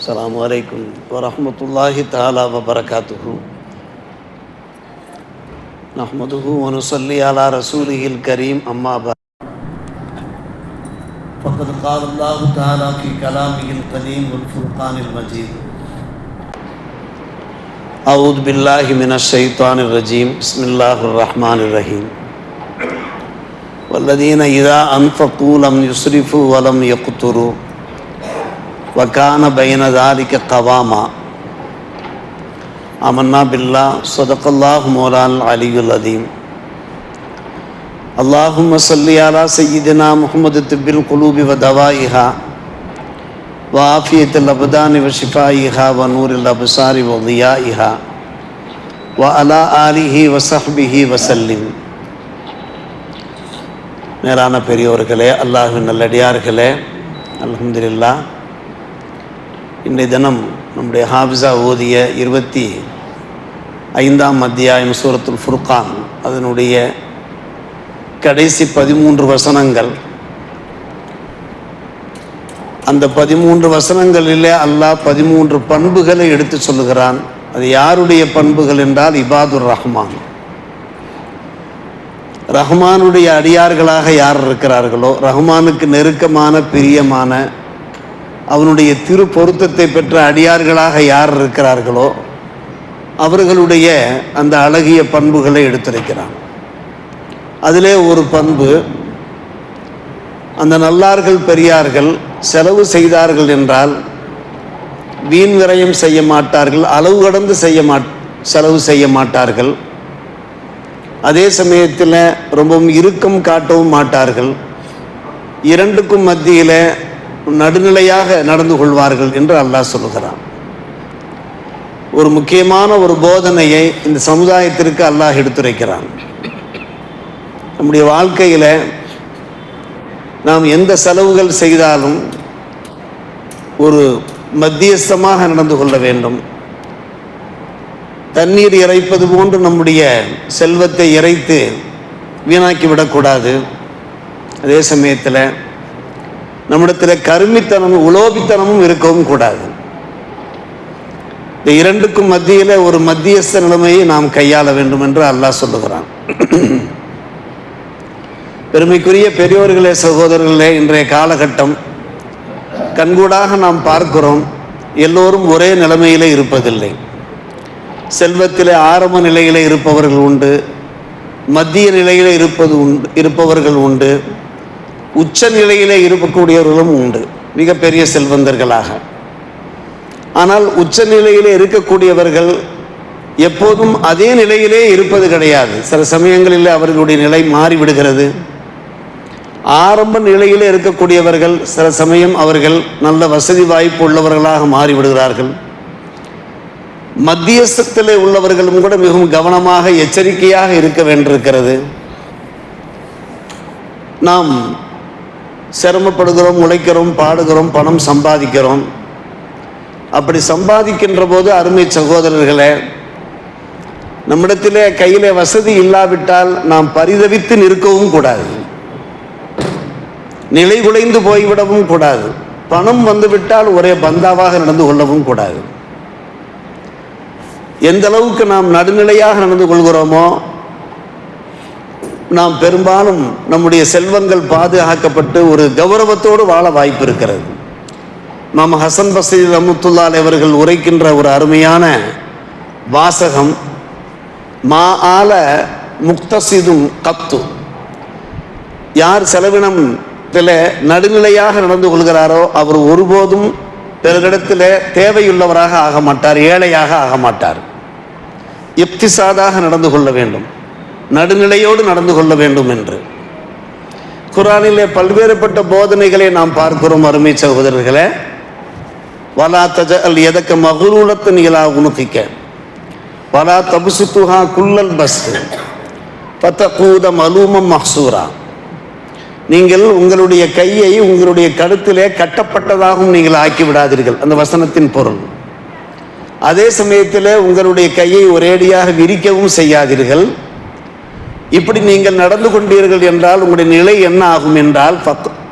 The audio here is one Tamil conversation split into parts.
அஸ்ஸலாமு அலைக்கும் வரஹ்மத்துல்லாஹி தஆலா வபரகாத்துஹு. நஹ்மதுஹு வ நுஸல்லி அலா ரசூலிஹில் கரீம். அம்மா பஅத். ஃபக்கத் கால அல்லாஹு தஆலா ஃபீ கலாமிஹில் கலீம் வல் ஃபுர்கானில் மஜீத். அஊது பில்லாஹி மினஷ் ஷைத்தானிர் ரஜீம். பிஸ்மில்லாஹிர் ரஹ்மானிர் ரஹீம். வல்லதீன இதா அன்ஃபகூ லம் யுஸ்ரிஃபு வ லம் யக்துரு வகான பைன தாலிக கவாமா. ஆமன்னா பில்லாஹ் ஸதகல்லாஹு மௌலால் அலியுல் அதீம். அல்லாஹும்ம ஸல்லி அலா சய்யிதினா முஹம்மது திப்பில் குலூபி வ தவாயிஹா வ ஆஃபியத்தில் அப்தானி வ ஷிஃபாயிஹா வ நூரில் அப்சாரி வ தியாயிஹா வ அலா ஆலிஹி வ ஸஹ்பிஹி வ ஸல்லிம். மேலான பெரியோர்களே, அல்லாஹ்வின் நல்லடியார்களே, அல்ஹம்துலில்லாஹ். இன்றைய தினம் நம்முடைய ஹாஃபிஸா ஓதிய 25ஆம் அத்தியாயம் சூரத்துல் ஃபுர்கான், அதனுடைய கடைசி 13 வசனங்கள். அந்த 13 வசனங்களிலே அல்லாஹ் 13 பண்புகளை எடுத்து சொல்லுகிறான். அது யாருடைய பண்புகள் என்றால் இபாதுர் ரஹ்மான். ரஹ்மானுடைய அடியார்களாக யார் இருக்கிறார்களோ, ரஹ்மானுக்கு நெருக்கமான பிரியமான அவனுடைய திரு பொருத்தத்தை பெற்ற அடியார்களாக யார் இருக்கிறார்களோ அவர்களுடைய அந்த அழகிய பண்புகளை எடுத்துரைக்கிறான். அதிலே ஒரு பண்பு, அந்த நல்லார்கள் பெரியார்கள் செலவு செய்தார்கள் என்றால் வீண் விரயம் செய்ய மாட்டார்கள், அளவு கடந்து செலவு செய்ய மாட்டார்கள். அதே சமயத்தில் ரொம்பவும் இறுக்கம் காட்டவும் மாட்டார்கள். இரண்டுக்கும் மத்தியில் நடுநிலையாக நடந்து கொள்வார்கள் என்று அல்லாஹ் சொல்லுகிறான். ஒரு முக்கியமான ஒரு போதனையை இந்த சமுதாயத்திற்கு அல்லாஹ் எடுத்துரைக்கிறான். நம்முடைய வாழ்க்கையில் நாம் எந்த செலவுகள் செய்தாலும் ஒரு மத்தியஸ்தமாக நடந்து கொள்ள வேண்டும். தண்ணீர் இறைப்பது போன்று நம்முடைய செல்வத்தை இறைத்து வீணாக்கி விடக்கூடாது. அதே சமயத்தில் நம்மிடத்தில் கருமித்தனமும் உலோபித்தனமும் இருக்கவும் கூடாது. இந்த இரண்டுக்கும் மத்தியில் ஒரு மத்தியஸ்த நிலைமையை நாம் கையாள வேண்டும் என்று அல்லாஹ் சொல்லுகிறான். பெருமைக்குரிய பெரியோர்களே, சகோதரர்களே, இன்றைய காலகட்டம் கண்கூடாக நாம் பார்க்கிறோம். எல்லோரும் ஒரே நிலைமையிலே இருப்பதில்லை. செல்வத்திலே ஆரம்ப நிலையிலே இருப்பவர்கள் உண்டு, மத்திய நிலையிலே இருப்பவர்கள் உண்டு, உச்ச நிலையிலே இருக்கக்கூடியவர்களும் உண்டு, மிகப்பெரிய செல்வந்தர்களாக. ஆனால் உச்ச நிலையிலே இருக்கக்கூடியவர்கள் எப்போதும் அதே நிலையிலே இருப்பது கிடையாது. சில சமயங்களில் அவர்களுடைய நிலை மாறிவிடுகிறது. ஆரம்ப நிலையிலே இருக்கக்கூடியவர்கள் சில சமயம் அவர்கள் நல்ல வசதி வாய்ப்பு உள்ளவர்களாக மாறிவிடுகிறார்கள். மத்தியஸ்தத்திலே உள்ளவர்களும் கூட மிகவும் கவனமாக எச்சரிக்கையாக இருக்க வேண்டியிருக்கிறது. நாம் சிரமப்படுகிறோம், உழைக்கிறோம், பாடுகிறோம், பணம் சம்பாதிக்கிறோம். அப்படி சம்பாதிக்கின்ற போது அருமை சகோதரர்களே, நம்மிடத்திலே கையிலே வசதி இல்லாவிட்டால் நாம் பரிதவித்து நிற்கவும் கூடாது, நிலை குலைந்து போய்விடவும் கூடாது. பணம் வந்துவிட்டால் ஒரே பந்தாவாக நடந்து கொள்ளவும் கூடாது. எந்த அளவுக்கு நாம் நடுநிலையாக நடந்து கொள்கிறோமோ நாம் பெரும்பாலும் நம்முடைய செல்வங்கள் பாதுகாக்கப்பட்டு ஒரு கௌரவத்தோடு வாழ வாய்ப்பு இருக்கிறது. நாம் ஹசன் பஸ்ரி ரஹ்மத்துல்லாஹி அலைஹி அவர்கள் உரைக்கின்ற ஒரு அருமையான வாசகம், மா ஆல முக்தசிதும் கத்து. யார் செலவினத்தில் நடுநிலையாக நடந்து கொள்கிறாரோ அவர் ஒருபோதும் பிறரிடத்தில் தேவையுள்ளவராக ஆக மாட்டார், ஏழையாக ஆக மாட்டார். இப்திசாதாக நடந்து கொள்ள வேண்டும், நடுநிலையோடு நடந்து கொள்ள வேண்டும் என்று குர்ஆனிலே பல்வேறுபட்ட போதனைகளை நாம் பார்க்கிறோம். அருமை சகோதரர்களே, வலா தஜஅல் யதக மக்லூலத்தன் இலா உனுகிக வலா தப்சுத்துஹா குல்லல் பஸ்த் ஃபதகூத மலூமம் மஹ்சூரா. நீங்கள் உங்களுடைய கையை உங்களுடைய கழுத்திலே கட்டப்பட்டதாகவும் நீங்கள் ஆக்கி விடாதீர்கள், அந்த வசனத்தின் பொருள். அதே சமயத்தில் உங்களுடைய கையை ஒரேடியாக விரிக்கவும் செய்யாதீர்கள். இப்படி நீங்கள் நடந்து கொண்டீர்கள் என்றால் உங்களுடைய நிலை என்ன ஆகும் என்றால்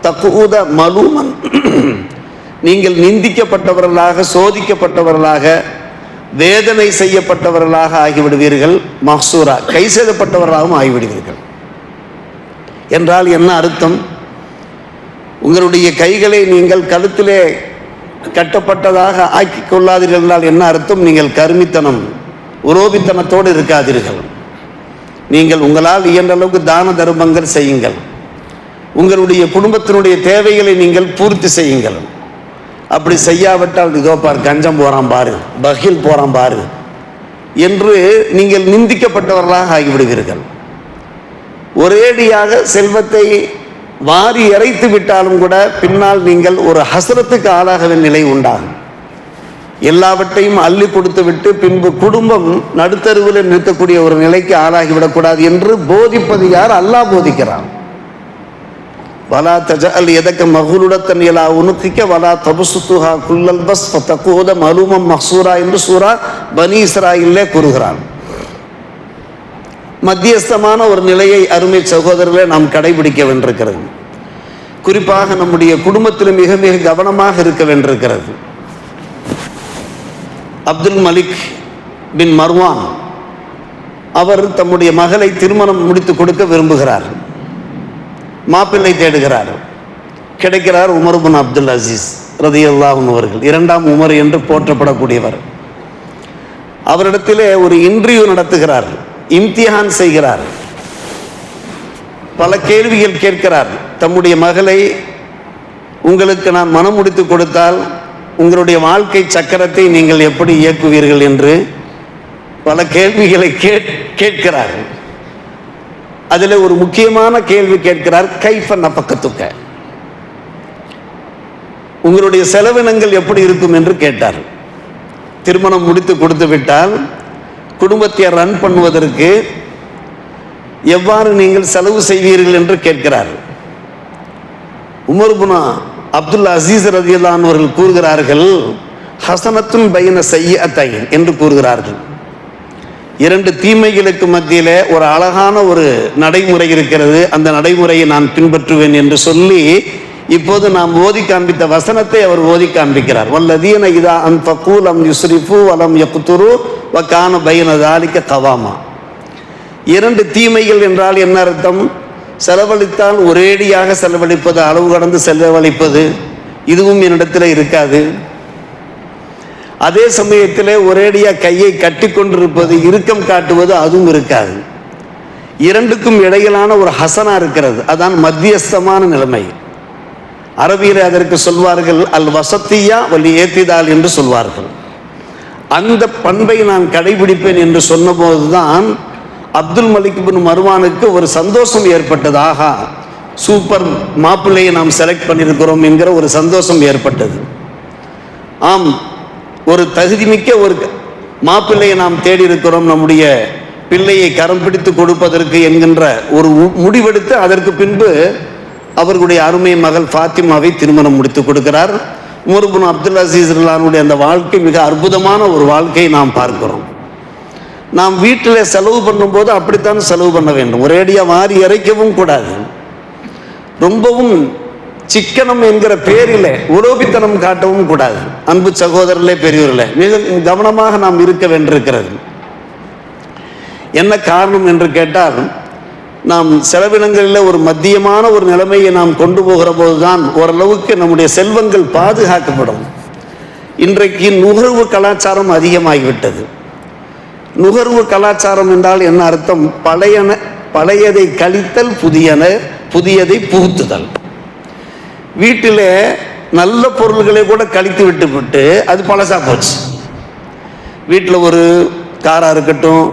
தக்கூத மலூமன், நீங்கள் நிந்திக்கப்பட்டவர்களாக, சோதிக்கப்பட்டவர்களாக, வேதனை செய்யப்பட்டவர்களாக ஆகிவிடுவீர்கள். மஹ்சூரா, கை செய்யப்பட்டவர்களாகவும் ஆகிவிடுவீர்கள். என்றால் என்ன அர்த்தம்? உங்களுடைய கைகளை நீங்கள் கழுத்திலே கட்டப்பட்டதாக ஆக்கி கொள்ளாதீர்கள் என்றால் என்ன அர்த்தம்? நீங்கள் கருமித்தனம், உரோபித்தனத்தோடு இருக்காதீர்கள். நீங்கள் உங்களால் இயன்ற அளவுக்கு தான தர்மங்கள் செய்யுங்கள். உங்களுடைய குடும்பத்தினுடைய தேவைகளை நீங்கள் பூர்த்தி செய்யுங்கள். அப்படி செய்யாவிட்டால் இதோ பார் கஞ்சம் போகிறான் பாரு, பகில் போகிறான் பாரு என்று நீங்கள் நிந்திக்கப்பட்டவர்களாக ஆகிவிடுவீர்கள். ஒரேடியாக செல்வத்தை வாரி இறைத்து விட்டாலும் கூட பின்னால் நீங்கள் ஒரு ஹசரத்துக்கு ஆளாக நிலை உண்டாகும். எல்லாவற்றையும் அள்ளி கொடுத்து விட்டு பின்பு குடும்பம் நடுத்தருவில் நிறுத்தக்கூடிய ஒரு நிலைக்கு ஆளாகிவிடக்கூடாது என்று போதிப்பது யார்? அல்லாஹ் போதிக்கிறான். வலா தஜஅல் யதக மக்லூலத்தன் இலா உனுகிக வலா தபசுத்துஹா குல்லல் பஸ் ஃபதகூத மலூமம் மஹ்சூரா என்று சூரா பனி இஸ்ராயிலே கூறுகிறான். மத்தியஸ்தமான ஒரு நிலையை அருமை சகோதரர்களே நாம் கடைபிடிக்க வேண்டியிருக்கிறது. குறிப்பாக நம்முடைய குடும்பத்தில் மிக மிக கவனமாக இருக்க வேண்டியிருக்கிறது. அப்துல் மலிக் பின் மர்வான் அவர் தம்முடைய மகளை திருமணம் முடித்து கொடுக்க விரும்புகிறார். மாப்பிள்ளை தேடுகிறார். கிடைக்கிறார் உமர் பின் அப்துல் அசீஸ் ரலியல்லாஹு அன்ஹு அவர்கள், இரண்டாம் உமர் என்று போற்றப்படக்கூடியவர். அவரிடத்திலே ஒரு இன்டர்வியூ நடத்துகிறார், இம்திஹான் செய்கிறார், பல கேள்விகள் கேட்கிறார். தம்முடைய மகளை உங்களுக்கு நான் மனம் முடித்து கொடுத்தால் உங்களுடைய வாழ்க்கை சக்கரத்தை நீங்கள் எப்படி இயக்குவீர்கள் என்று பல கேள்விகளை கேட்கிறார். அதில் ஒரு முக்கியமான கேள்வி கேட்கிறார், கைஃப நபக்கத்துக்க, உங்களுடைய செலவினங்கள் எப்படி இருக்கும் என்று கேட்டார். திருமணம் முடித்து கொடுத்து விட்டால் குடும்பத்தை ரன் பண்ணுவதற்கு எவ்வாறு நீங்கள் செலவு செய்வீர்கள் என்று கேட்கிறார். உமர் பின் அப்துல் அசீஸ் ரலியல்லாஹு அன்ஹு அவர்கள் கூறுகிறார்கள், ஹசனத்துன் பைன சய்யிஅத்தைன் என்று கூறுகிறார்கள். இரண்டு தீமைகளுக்கு மத்தியிலே ஒரு அழகான ஒரு நடைமுறை இருக்கிறது, அந்த நடைமுறையை நான் பின்பற்றுவேன் என்று சொல்லி இப்போது நாம் ஓதி காண்பித்த வசனத்தை அவர் ஓதி காண்பிக்கிறார். வல்லதீன இதா அன்ஃபகு லம் யுஸ்ரிஃபு வலம் யக்துரு வ கான பைன ஸாலிக கவாமா. இரண்டு தீமைகள் என்றால் என்ன அர்த்தம்? செலவழித்தால் ஒரேடியாக செலவழிப்பது, அளவு கடந்து செலவழிப்பது, இதுவும் என்னிடத்தில் இருக்காது. அதே சமயத்தில் ஒரேடியாக கையை கட்டி கொண்டிருப்பது, இறுக்கம் காட்டுவது, அதுவும் இருக்காது. இரண்டுக்கும் இடையிலான ஒரு ஹசனா இருக்கிறது, அதான் மத்தியஸ்தமான நிலைமை. அரபியில் அதற்கு சொல்வார்கள் அல் வசத்தியா வலி ஏத்திதால் என்று சொல்வார்கள். அந்த பண்பை நான் கடைபிடிப்பேன் என்று சொன்னபோதுதான் அப்துல் மலிக் பின் மர்வானுக்கு ஒரு சந்தோஷம் ஏற்பட்டது. ஆகா, சூப்பர் மாப்பிள்ளையை நாம் செலக்ட் பண்ணியிருக்கிறோம் என்கிற ஒரு சந்தோஷம் ஏற்பட்டது. ஆம், ஒரு தகுதிமிக்க ஒரு மாப்பிள்ளையை நாம் தேடி இருக்கிறோம், நம்முடைய பிள்ளையை கரம் பிடித்து கொடுப்பதற்கு என்கின்ற ஒரு முடிவெடுத்து அதற்கு பின்பு அவர்களுடைய அருமை மகள் ஃபாத்திமாவை திருமணம் முடித்து கொடுக்கிறார். உமர் பின் அப்துல் அசீஸ் ரலியல்லாஹு அந்த வாழ்க்கை மிக அற்புதமான ஒரு வாழ்க்கையை நாம் பார்க்கிறோம். நாம் வீட்டில் செலவு பண்ணும்போது அப்படித்தான் செலவு பண்ண வேண்டும், ஒரேடியாக வாரி இறைக்கவும் கூடாது. ரொம்பவும் சிக்கனம் என்கிற பேரில் உலோபித்தனம் காட்டவும் கூடாது. அன்பு சகோதரர்களே, பெரியவர்களே, மிக கவனமாக நாம் இருக்க வேண்டியிருக்கிறது. என்ன காரணம் என்று கேட்டால், நாம் செலவினங்களில் ஒரு மத்தியமான ஒரு நிலைமையை நாம் கொண்டு போகிற போதுதான் ஓரளவுக்கு நம்முடைய செல்வங்கள் பாதுகாக்கப்படும். இன்றைக்கு நுகர்வு கலாச்சாரம் அதிகமாகிவிட்டது. நுகர்வு கலாச்சாரம் என்றால் என்ன அர்த்தம்? பழையதை கழித்தல், புதியதை புகுத்துதல். வீட்டில் நல்ல பொருள்களை கூட கழித்து விட்டு அது பழசா போச்சு. வீட்டில் ஒரு காராக இருக்கட்டும்,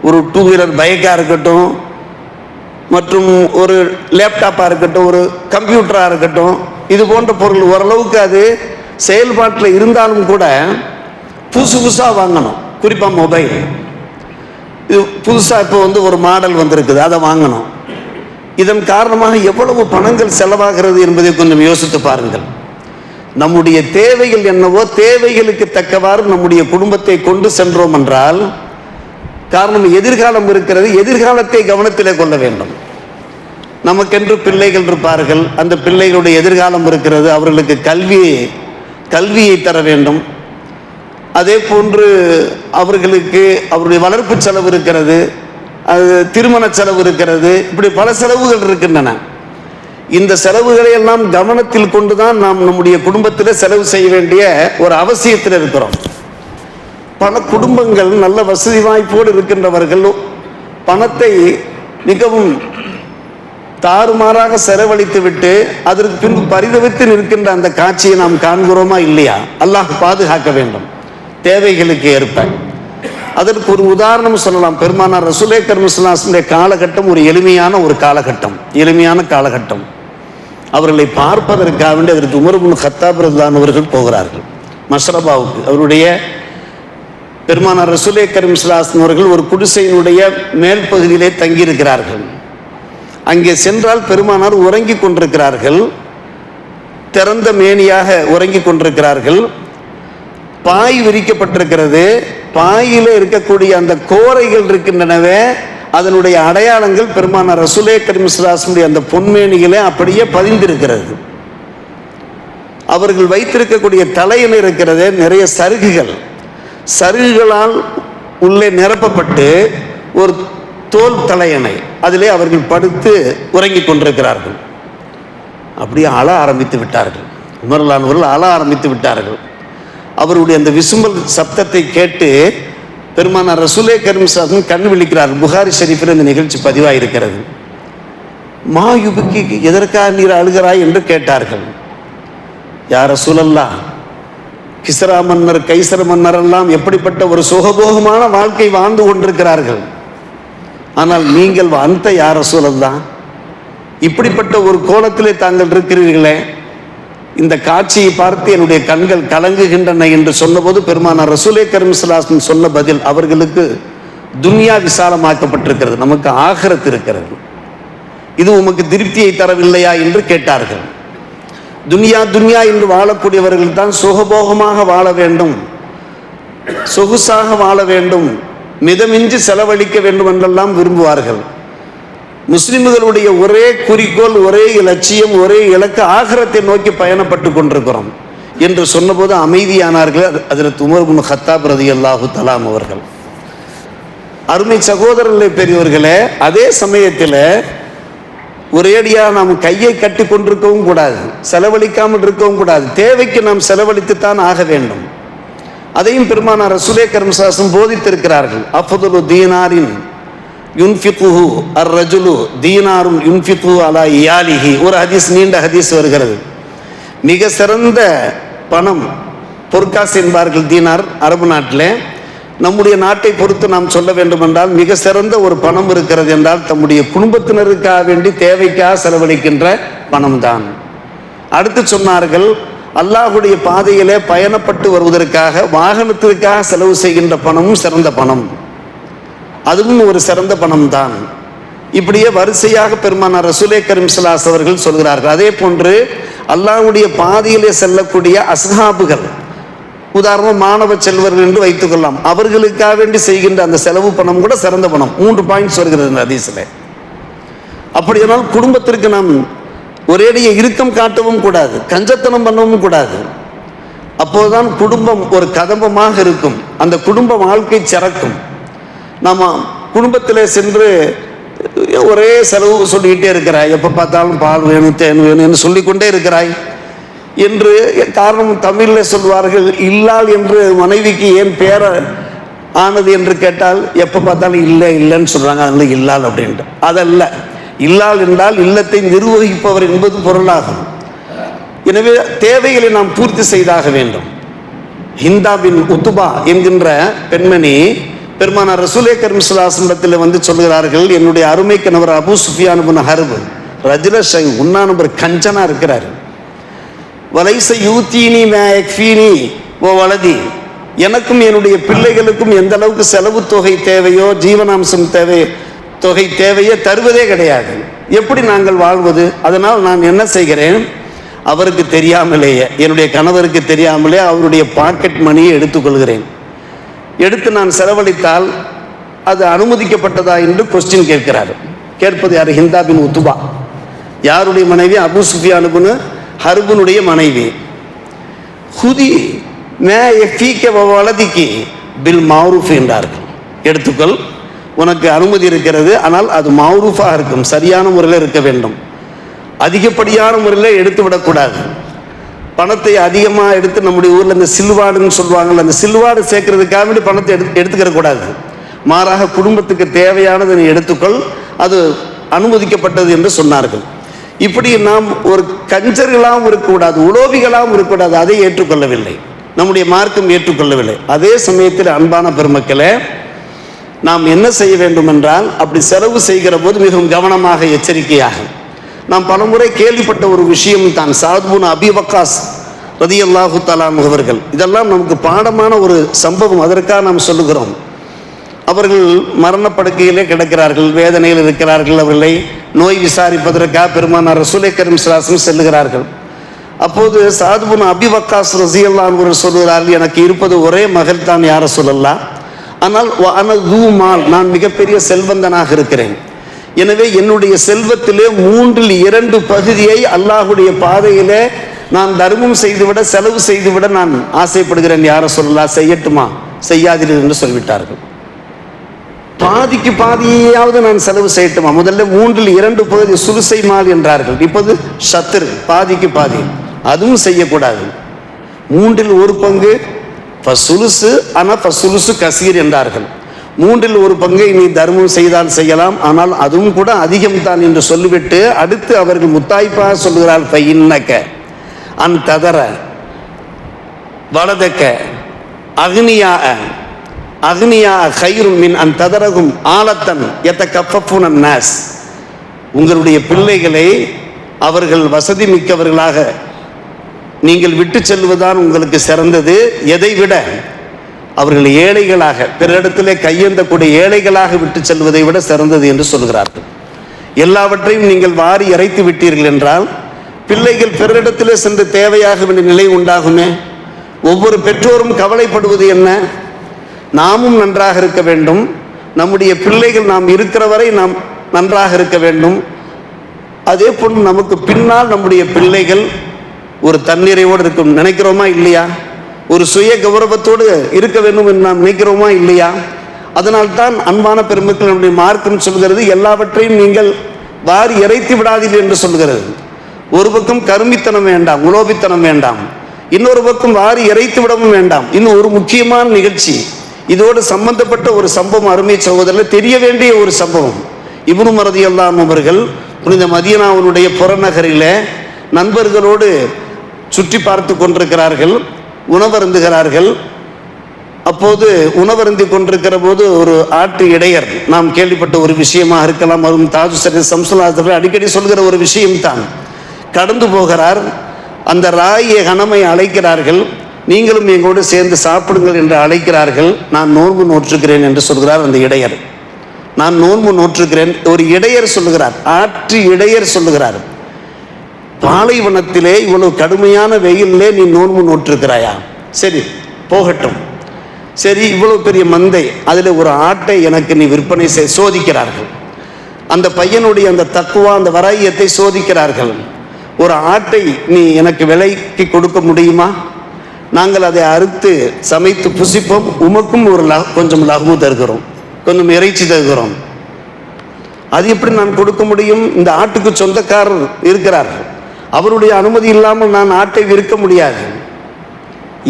ஒரு டூ வீலர் பைக்காக இருக்கட்டும், மற்றும் ஒரு லேப்டாப்பாக இருக்கட்டும், ஒரு கம்ப்யூட்டராக இருக்கட்டும், இது போன்ற பொருள் ஓரளவுக்கு அது செயல்பாட்டில் இருந்தாலும் கூட புதுசாக வாங்கணும். குறிப்பாக மொபைல், இது புதுசாக இப்போ ஒரு மாடல் வந்திருக்குது, அதை வாங்கணும். இதன் காரணமாக எவ்வளவு பணங்கள் செலவாகிறது என்பதை கொஞ்சம் யோசித்து பாருங்கள். நம்முடைய தேவைகள் என்னவோ தேவைகளுக்கு தக்கவாறு நம்முடைய குடும்பத்தை கொண்டு சென்றோம் என்றால், காரணம் எதிர்காலம் இருக்கிறது, எதிர்காலத்தை கவனத்தில் கொள்ள வேண்டும். நமக்கென்று பிள்ளைகள் இருப்பார்கள், அந்த பிள்ளைகளுடைய எதிர்காலம் இருக்கிறது, அவர்களுக்கு கல்வி கல்வியை தர வேண்டும். அதே போன்று அவர்களுக்கு அவருடைய வளர்ப்பு செலவு இருக்கிறது, அது திருமண செலவு இருக்கிறது, இப்படி பல செலவுகள் இருக்கின்றன. இந்த செலவுகளை எல்லாம் கவனத்தில் கொண்டுதான் நாம் நம்முடைய குடும்பத்தில் செலவு செய்ய வேண்டிய ஒரு அவசியத்தில் இருக்கிறோம். பல குடும்பங்கள் நல்ல வசதி வாய்ப்போடு இருக்கின்றவர்கள் பணத்தை மிகவும் தாறுமாறாக செலவழித்து விட்டு அதற்கு பின்பு பரிதவித்து நிற்கின்ற அந்த காட்சியை நாம் காண்கிறோமா இல்லையா? அல்லாஹ் பாதுகாக்க வேண்டும். தேவைகளுக்கு ஏற்ப அதற்கு ஒரு உதாரணம் சொல்லலாம். பெருமானார் ரசூலே கரீம் ஸல்லல்லாஹு அலைஹி வஸல்லம் காலகட்டம் ஒரு எளிமையான காலகட்டம். அவர்களை பார்ப்பதற்காக வேண்டி அதற்கு உமர் இப்னு கத்தாப் ரலியல்லாஹு அன்ஹு அவர்கள் போகிறார்கள் மஷ்ரபாவுக்கு. அவருடைய பெருமானார் ரசூலே கரீம் ஸல்லல்லாஹு அலைஹி வஸல்லம் அவர்கள் ஒரு குடிசையினுடைய மேல் பகுதியிலே தங்கியிருக்கிறார்கள். அங்கே சென்றால் பெருமானார் உறங்கிக் கொண்டிருக்கிறார்கள், திறந்த மேனியாக உறங்கிக் கொண்டிருக்கிறார்கள். பாய் விரிக்கப்பட்டிருக்கிறது. பாயில இருக்கக்கூடிய அந்த கோரைகள் இருக்கின்றனவே, அதனுடைய அடையாளங்கள் பெருமானார் ரசூலே கரீம் ஸல்லல்லாஹு அலைஹி வஸல்லம் அந்த பொன்மேனிகளே அப்படியே பதிந்திருக்கிறது. அவர்கள் வைத்திருக்கக்கூடிய தலையில் இருக்கிறதே நிறைய சருகுகளால் உள்ளே நிரப்பப்பட்டு ஒரு தோல் தலையணை, அதிலே அவர்கள் படுத்து உறங்கிக் கொண்டிருக்கிறார்கள். அப்படியே அழ ஆரம்பித்து விட்டார்கள். உமர்லானவர்கள் அழ ஆரம்பித்து விட்டார்கள். அவருடைய அந்த விசும்பல் சப்தத்தை கேட்டு பெருமானார் ரசூலே கரீம் ஸல்லல்லாஹு அலைஹி வஸல்லம் கண் விழிக்கிறார். புகாரி ஷரீஃபில் இந்த நிகழ்ச்சி பதிவாயிருக்கிறது. மா யுபக்கி, எதற்காக நீர் அழுகிறாய் என்று கேட்டார்கள். யா ரசூலல்லாஹ், கிஸ்ரா மன்னர் கைசர் மன்னர் எல்லாம் எப்படிப்பட்ட ஒரு சுகபோகமான வாழ்க்கை வாழ்ந்து கொண்டிருக்கிறார்கள். ஆனால் நீங்கள் அந்த யா ரசூலல்லாஹ், இப்படிப்பட்ட ஒரு கோலத்திலே தாங்கள் இருக்கிறீர்களே, இந்த காட்சியை பார்த்து என்னுடைய கண்கள் கலங்குகின்றன என்று சொன்னபோது பெருமானார் ரசூலே கரீம் ஸல்லல்லாஹு அலைஹி வஸல்லம் சொன்ன பதில், அவர்களுக்கு துன்யா விசாலமாக்கப்பட்டிருக்கிறது, நமக்கு ஆகிரத் இருக்கிறது, இது உமக்கு திருப்தியை தரவில்லையா என்று கேட்டார்கள். துன்யா என்று வாழக்கூடியவர்கள் தான் சுகபோகமாக வாழ வேண்டும், சொகுசாக வாழ வேண்டும், மிதமின்றி செலவழிக்க வேண்டும் என்றெல்லாம் விரும்புவார்கள். முஸ்லிம்களுடைய ஒரே குறிக்கோள், ஒரே லட்சியம், ஒரே இலக்கு ஆகிரத்தை நோக்கி பயணப்பட்டு கொண்டிருக்கிறோம் என்று சொன்னபோது அமைதியானார்கள் ஹஜ்ரத் உமர் இப்னு கத்தாப் ரலியல்லாஹு தஆலா அவர்கள். அருமை சகோதரர்களே, பெரியவர்களே, அதே சமயத்தில் ஒரேடியாக நாம் கையை கட்டி கொண்டிருக்கவும் கூடாது, செலவழிக்காமல் இருக்கவும் கூடாது. தேவைக்கு நாம் செலவழித்துத்தான் ஆக வேண்டும். அதையும் பெருமானார் ரசூலே கரீம் ஸல்லல்லாஹு அலைஹி வஸல்லம் போதித்திருக்கிறார்கள். அஃதலு தீனாரின் யுன்ஃபிகுஹு அர்-ரஜுலு தீனாரும் யுன்ஃபிகுஹு அலா இயாலிஹி. ஒரு ஹதீஸ், நீண்ட ஹதீஸ் வருகிறது. மிக சிறந்த பணம் பொற்காசு என்பார்கள் தீனார் அரபு நாட்டில். நம்முடைய நாட்டை பொறுத்து நாம் சொல்ல வேண்டும் என்றால் மிக சிறந்த ஒரு பணம் இருக்கிறது என்றால் தம்முடைய குடும்பத்தினருக்காக வேண்டி தேவைக்காக செலவழிக்கின்ற பணம் தான். அடுத்து சொன்னார்கள், அல்லாஹுடைய பாதையிலே பயணப்பட்டு வருவதற்காக வாகனத்திற்காக செலவு செய்கின்ற பணமும் சிறந்த பணம், அதுவும் ஒரு சிறந்த பணம் தான். இப்படியே வரிசையாக பெருமானார் ரசூலே கரீம் ஸல்லல்லாஹு அலைஹி வஸல்லம் அவர்கள் சொல்கிறார்கள். அதே போன்று அல்லாஹ்வுடைய பாதையிலே செல்லக்கூடிய அஸ்ஹாபுகள், உதாரணம் மாணவ செல்வர்கள் என்று வைத்துக் கொள்ளலாம், அவர்களுக்காக வேண்டி செய்கின்ற அந்த செலவு பணம் கூட சிறந்த பணம். 3 பாயிண்ட்ஸ் வருகிறது இந்த ஹதீஸில். அப்படியானால் குடும்பத்திற்கு நாம் ஒரேடிய இறுக்கம் காட்டவும் கூடாது, கஞ்சத்தனம் பண்ணவும் கூடாது. அப்போதுதான் குடும்பம் ஒரு கதம்பமாக இருக்கும், அந்த குடும்ப வாழ்க்கை சிறக்கும். நாம் குடும்பத்தில் சென்று ஒரே செலவு சொல்லிக்கிட்டே இருக்கிறாய், எப்போ பார்த்தாலும் பால் வேணும் தேன் வேணும் என்று சொல்லிக்கொண்டே இருக்கிறாய் என்று காரணம் தமிழில் சொல்வார்கள், இல்லால் என்று மனைவிக்கு ஏன் பேர ஆனது என்று கேட்டால் எப்போ பார்த்தாலும் இல்லைன்னு சொல்கிறாங்க, அதனால இல்லால் அப்படின்ட்டு. அதல்ல, இல்லால் என்றால் இல்லத்தை நிர்வகிப்பவர் என்பது பொருளாகும். எனவே தேவைகளை நாம் பூர்த்தி செய்தாக வேண்டும். ஹிந்தா பின் உத்துபா என்கின்ற பெண்மணி பெருமானார் ரசூலே கரீம் ஸல்லல்லாஹு அலைஹி வஸல்லம் வந்து சொல்கிறார்கள், என்னுடைய அருமை கணவர் அபூ சுஃபியான் இப்னு ஹர்ப் ரஜுல ஷை, உண்ணானவர் கஞ்சனா இருக்கிறார். வலைச யூத்தீனி மா யக்ஃபீனி வ வலதி, எனக்கும் என்னுடைய பிள்ளைகளுக்கும் எந்த அளவுக்கு செலவு தொகை தேவையோ, ஜீவனாம்சம் தொகை தேவையோ தருவதே கிடையாது. எப்படி நாங்கள் வாழ்வது? அதனால் நான் என்ன செய்கிறேன், அவருக்கு தெரியாமலேயே, என்னுடைய கணவருக்கு தெரியாமலே அவருடைய பாக்கெட் மணியை எடுத்துக்கொள்கிறேன். எடுத்து நான் செலவழித்தால் அது அனுமதிக்கப்பட்டதா என்று கொஸ்டின் கேட்கிறார். கேட்பது யார்? ஹிந்தா பின் உத்துபா. யாருடைய மனைவி? அபூ சுஃபியான் இப்னு ஹர்புனுடைய மனைவி. ஹுதி மே எஃபீக்க வலதிக்கு பில் மாரூஃப் என்றார்கள். எடுத்துக்கொள், உனக்கு அனுமதி இருக்கிறது, ஆனால் அது மாரூஃபாக இருக்கும், சரியான முறையில் இருக்க வேண்டும். அதிகப்படியான முறையில் எடுத்து விடக்கூடாது. பணத்தை அதிகமாக எடுத்து நம்முடைய ஊரில் இந்த சில்வாடுன்னு சொல்லுவாங்கள்ல, அந்த சில்வாடு சேர்க்கறதுக்காக வேண்டி பணத்தை எடுத்துக்கிற கூடாது. மாறாக குடும்பத்துக்கு தேவையானதை நீ எடுத்துக்கொள், அது அனுமதிக்கப்பட்டது என்று சொன்னார்கள். இப்படி நாம் ஒரு கஞ்சர்களாகவும் இருக்கக்கூடாது, உலோபிகளாகவும் இருக்கக்கூடாது. அதை ஏற்றுக்கொள்ளவில்லை, நம்முடைய மார்க்கம் ஏற்றுக்கொள்ளவில்லை. அதே சமயத்தில் அன்பான பெருமக்களே, நாம் என்ன செய்ய வேண்டும் என்றால், அப்படி செலவு செய்கிற போது மிகவும் கவனமாக, எச்சரிக்கையாக. நாம் பலமுறை கேள்விப்பட்ட ஒரு விஷயம் தான் சஅத் பின் அபி வக்காஸ் ரலியல்லாஹு தஆலா அவர்கள். இதெல்லாம் நமக்கு பாடமான ஒரு சம்பவம், அதற்காக நாம் சொல்லுகிறோம். அவர்கள் மரணப்படுக்கையிலே கிடக்கிறார்கள், வேதனையில் இருக்கிறார்கள். அவர்களை நோய் விசாரிப்பதற்காக பெருமானார் ரசூலே கரீம் ஸல்லல்லாஹு அலைஹி வஸல்லம் செல்லுகிறார்கள். அப்போது சஅத் பின் அபி வக்காஸ் ரலியல்லாஹு அன்ஹு சொல்கிறார்கள், எனக்கு இருப்பது ஒரே மகள் தான் யா ரசூலல்லாஹ், ஆனால் நான் மிகப்பெரிய செல்வந்தனாக இருக்கிறேன். எனவே என்னுடைய செல்வத்திலே 3/2 பகுதியை அல்லாஹுடைய பாதையிலே நான் தர்மம் செய்துவிட, செலவு செய்துவிட நான் ஆசைப்படுகிறேன் யா ரசூலல்லாஹ், செய்யட்டுமா? செய்யாதீர்கள் என்று சொல்லிவிட்டார்கள். பாதிக்கு பாதியாவது நான் செலவு செய்யட்டுமா? முதல்ல 3/2 பகுதி சுலுசை மால் என்றார்கள், இப்போது ஷத்ர், பாதிக்கு பாதி, அதுவும் செய்யக்கூடாது. 3/1 பங்கு ஃபசுலுசு, ஆனால் ஃபசுலுசு கசீர் என்றார்கள். 3/1 பங்கை நீ தர்மம் செய்தால் செய்யலாம், ஆனால் அதுவும் கூட அதிகம்தான் என்று சொல்லிவிட்டு அடுத்து அவர்கள் முத்தாய்ப்பாக சொல்லுகிறார், ஃபஇன்னக அன் ததர வலதக்க அக்னியா கைருன் மின் அன் ததரகும் ஆலத்தன் யதகஃபஃபுன அன்னாஸ். உங்களுடைய பிள்ளைகளை அவர்கள் வசதி மிக்கவர்களாக நீங்கள் விட்டு செல்வதுதான் உங்களுக்கு சிறந்தது. எதை விட அவர்கள் ஏழைகளாக, பிறரிடத்திலே கையேந்தக்கூடிய ஏழைகளாக விட்டு செல்வதை விட சிறந்தது என்று சொல்கிறார்கள். எல்லாவற்றையும் நீங்கள் வாரி இறைத்து விட்டீர்கள் என்றால் பிள்ளைகள் பிறரிடத்திலே சென்று தேவையாக வேண்டிய நிலை உண்டாகுமே. ஒவ்வொரு பெற்றோரும் கவலைப்படுவது என்ன? நாமும் நன்றாக இருக்க வேண்டும், நம்முடைய பிள்ளைகள் நாம் இருக்கிற வரை நாம் நன்றாக இருக்க வேண்டும். அதே போன்று நமக்கு பின்னால் நம்முடைய பிள்ளைகள் ஒரு தன்னிறைவோடு இருக்கும் நினைக்கிறோமா இல்லையா? ஒரு சுய கௌரவத்தோடு இருக்க வேண்டும் என்று நாம் நினைக்கிறோமா இல்லையா? அதனால்தான் அன்பான பெருமக்கள், நம்முடைய மார்க்கம் சொல்கிறது, எல்லாவற்றையும் நீங்கள் வாரி இறைத்து விடாதீர்கள் என்று சொல்கிறது. ஒரு பக்கம் கருமித்தனம் வேண்டாம், உலோபித்தனம் வேண்டாம், இன்னொரு பக்கம் வாரி இறைத்து விடவும் வேண்டாம். இன்னும் ஒரு முக்கியமான நிகழ்ச்சி, இதோடு சம்பந்தப்பட்ட ஒரு சம்பவம், அருமை சகோதரர், தெரிய வேண்டிய ஒரு சம்பவம். இப்னு உமர் ரலியல்லாஹு அன்ஹு அவர்கள் புனித மதீனாவுடைய புறநகரிலே நண்பர்களோடு சுற்றி பார்த்து கொண்டிருக்கிறார்கள், உணவருந்துகிறார்கள். அப்போது உணவருந்தி கொண்டிருக்கிற போது ஒரு ஆட்டு இடையர், நாம் கேள்விப்பட்ட ஒரு விஷயமாக இருக்கலாம், அதுவும் தாஜு ஷரீஃப் ஷம்சுல் ஆதம் அடிக்கடி சொல்கிற ஒரு விஷயம்தான். கடந்து போகிறார், அந்த ராயை கணமை அழைக்கிறார்கள், நீங்களும் எங்களோடு சேர்ந்து சாப்பிடுங்கள் என்று அழைக்கிறார்கள். நான் நோன்பு நோற்றுக்கிறேன் என்று சொல்கிறார் அந்த இடையர். நான் நோன்பு நோற்றுக்கிறேன். ஒரு இடையர் சொல்லுகிறார், ஆற்று இடையர் சொல்லுகிறார், பாலைவனத்திலே இவ்வளவு கடுமையான வெயிலே நீ நோன்பு நோற்றிருக்கிறாயா? சரி போகட்டும், சரி இவ்வளவு பெரிய மந்தை, அதில் ஒரு ஆட்டை எனக்கு நீ விற்பனை சோதிக்கிறார்கள். அந்த பையனுடைய அந்த தக்குவா, அந்த வராயத்தை சோதிக்கிறார்கள். ஒரு ஆட்டை நீ எனக்கு விலைக்கு கொடுக்க முடியுமா? நாங்கள் அதை அறுத்து சமைத்து புசிப்போம், உமக்கும் ஒரு கொஞ்சம் லகு தருகிறோம், கொஞ்சம் இறைச்சி தருகிறோம். அது எப்படி நான் கொடுக்க முடியும்? இந்த ஆட்டுக்கு சொந்தக்காரர் இருக்கிறார், அவருடைய அனுமதி இல்லாமல் நான் ஆட்டை விற்க முடியாது.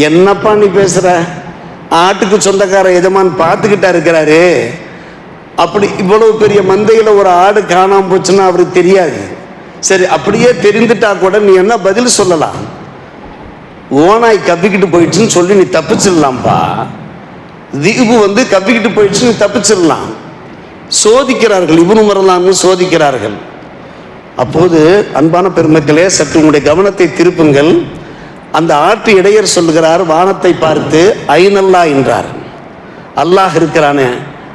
என்னப்பா நீ பேசுற? ஆட்டுக்கு சொந்தக்கார எஜமான் பார்த்துக்கிட்டா இருக்கிறாரு, அப்படி இவ்வளவு பெரிய மந்தையில் ஒரு ஆடு காணாம போச்சுன்னா அவருக்கு தெரியாது. சரி, அப்படியே தெரிந்துட்டா கூட நீ என்ன பதில் சொல்லலாம்? ஓனாய் கப்பிக்கிட்டு போயிடுச்சுன்னு சொல்லி நீ தப்பிச்சிடலாம்ப்பா. தீபு கப்பிக்கிட்டு போயிடுச்சு, நீ தப்பிச்சிடலாம். சோதிக்கிறார்கள், இப்னு உமர்லான்னு சோதிக்கிறார்கள். அப்போது அன்பான பெருமக்களே, சற்று உங்களுடைய கவனத்தை திருப்புங்கள். அந்த ஆட்டு இடையர் சொல்லுகிறார், வானத்தை பார்த்து ஐநல்லா என்றார், அல்லாஹ் இருக்கிறானே,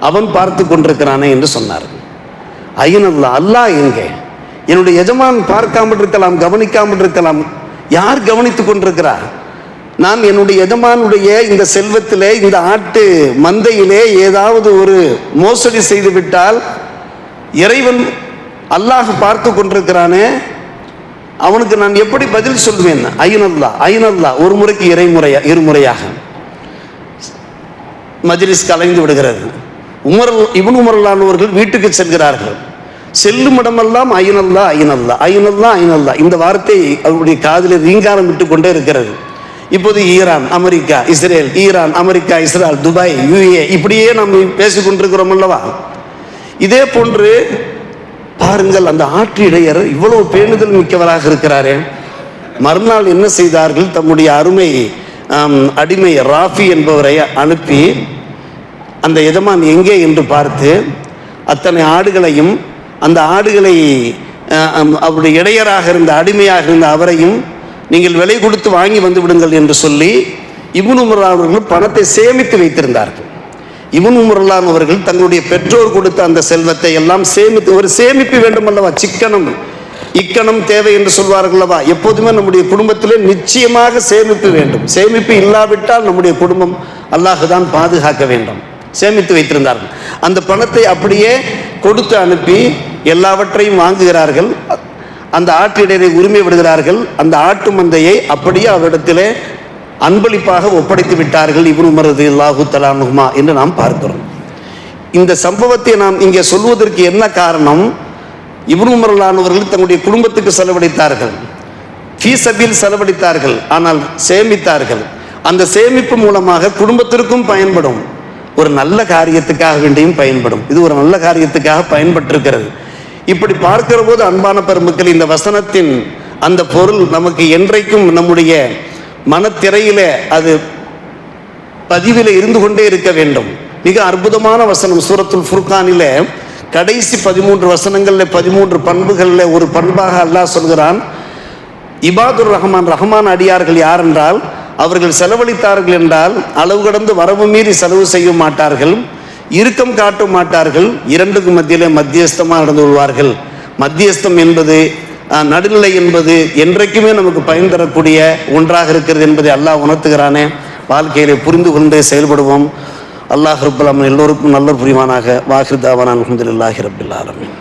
அவன் பார்த்து கொண்டிருக்கிறானே என்று சொன்னார். ஐநல்லா, அல்லாஹ் எங்கே? என்னுடைய எஜமான் பார்க்காமல் இருக்கலாம், கவனிக்காமல் இருக்கலாம், யார் கவனித்துக் கொண்டிருக்கிறார்? நான் என்னுடைய எஜமானுடைய இந்த செல்வத்திலே, இந்த ஆட்டு மந்தையிலே ஏதாவது ஒரு மோசடி செய்து விட்டால் இறைவன் அல்லாஹ் பார்த்து கொண்டிருக்கிறானே, அவனுக்கு நான் எப்படி பதில் சொல்வேன்? ஐநல்லா ஐநல்லா, ஒரு முறைக்கு இருமுறையாக. மஜ்லிஸ் கலைந்து விடுகிறது. இப்னு உமர் வீட்டுக்கு செல்கிறார்கள். செல்லும் இடமெல்லாம் ஐநல்லா ஐநல்லா ஐநல்லா ஐநல்லா, இந்த வார்த்தை அவருடைய காதில் ரீங்காரம் விட்டு கொண்டே இருக்கிறது. இப்போது Iran America Israel, Iran America Israel, Dubai, UA, இப்படியே நாம் பேசிக்கொண்டிருக்கிறோம் அல்லவா? இதே போன்று பாருங்கள், அந்த ஆற்று இடையர் இவ்வளவு பேணுதல் மிக்கவராக இருக்கிறாரே. மறுநாள் என்ன செய்தார்கள்? தம்முடைய அருமை அடிமை ராஃபி என்பவரை அனுப்பி அந்த எஜமான் எங்கே என்று பார்த்து அத்தனை ஆடுகளையும், அந்த ஆடுகளை அவருடைய இடையராக இருந்த அடிமையாக இருந்த அவரையும் நீங்கள் விலை கொடுத்து வாங்கி வந்து விடுங்கள் என்று சொல்லி இப்னு உமர் அவர்கள் பணத்தை சேமித்து வைத்திருந்தார்கள். இப்னு உமர் அவர்கள் தங்களுடைய பெற்றோர் கொடுத்த அந்த செல்வத்தை எல்லாம் சேமித்து, ஒரு சேமிப்பு வேண்டும் அல்லவா? சிக்கனம் இக்கணம் தேவை என்று சொல்வார்கள் அல்லவா? எப்போதுமே நம்முடைய குடும்பத்திலே நிச்சயமாக சேமிப்பு வேண்டும். சேமிப்பு இல்லாவிட்டால் நம்முடைய குடும்பம் அல்லாஹ்தான் பாதுகாக்க வேண்டும். சேமித்து வைத்திருந்தார்கள். அந்த பணத்தை அப்படியே கொடுத்து அனுப்பி எல்லாவற்றையும் வாங்குகிறார்கள். அந்த ஆட்டு இடையை உரிமை விடுகிறார்கள். அந்த ஆட்டு மந்தையை அப்படியே அவரிடத்திலே அன்பளிப்பாக ஒப்படைத்து விட்டார்கள் இப்னு உமர் ரலியல்லாஹு தஆலா அன்ஹுமா என்று நாம் பார்க்கிறோம். இந்த சம்பவத்தை நாம் இங்கே சொல்வதற்கு என்ன காரணம்? இப்னு உமர் அவர்கள் தங்களுடைய குடும்பத்துக்கு செலவழித்தார்கள், ஃபீ சபீல் செலவழித்தார்கள், ஆனால் சேமித்தார்கள். அந்த சேமிப்பு மூலமாக குடும்பத்திற்கும் பயன்படும், ஒரு நல்ல காரியத்துக்காக வேண்டியும் பயன்படும். இது ஒரு நல்ல காரியத்துக்காக பயன்பட்டிருக்கிறது. இப்படி பார்க்கிற போது அன்பான பெருமக்கள், இந்த வசனத்தின் அந்த பொருள் நமக்கு என்றைக்கும் நம்முடைய மனத்திரையில அது பதிவில இருந்து கொண்டே இருக்க வேண்டும். மிக அற்புதமான வசனம். சூரத்துல் ஃபுர்கானில கடைசி 13 வசனங்கள்ல 13 பண்புகள்ல ஒரு பண்பாக அல்லாஹ் சொல்கிறான், இபாதுர் ரஹ்மான், ரஹ்மான் அடியார்கள் யார் என்றால் அவர்கள் செலவழித்தார்கள் என்றால் அளவு கடந்து வரவு மீறி செலவு செய்ய மாட்டார்கள், இறுக்கம் காட்ட மாட்டார்கள், இரண்டுக்கு மத்தியிலே மத்தியஸ்தமாக நடந்து கொள்வார்கள். மத்தியஸ்தம் என்பது, நடுநிலை என்பது என்றைக்குமே நமக்கு பயன் தரக்கூடிய ஒன்றாக இருக்கிறது என்பதை அல்லாஹ் உணர்த்துகிறானே. வாழ்க்கையிலே புரிந்து கொண்டே செயல்படுவோம். அல்லாஹ் ரப்பல் ஆலமீன் எல்லோருக்கும் நல்ல புரிவானாக. வாஹிர் தாவானா அல்ஹம்துலில்லாஹி ரப்பில் ஆலமீன்.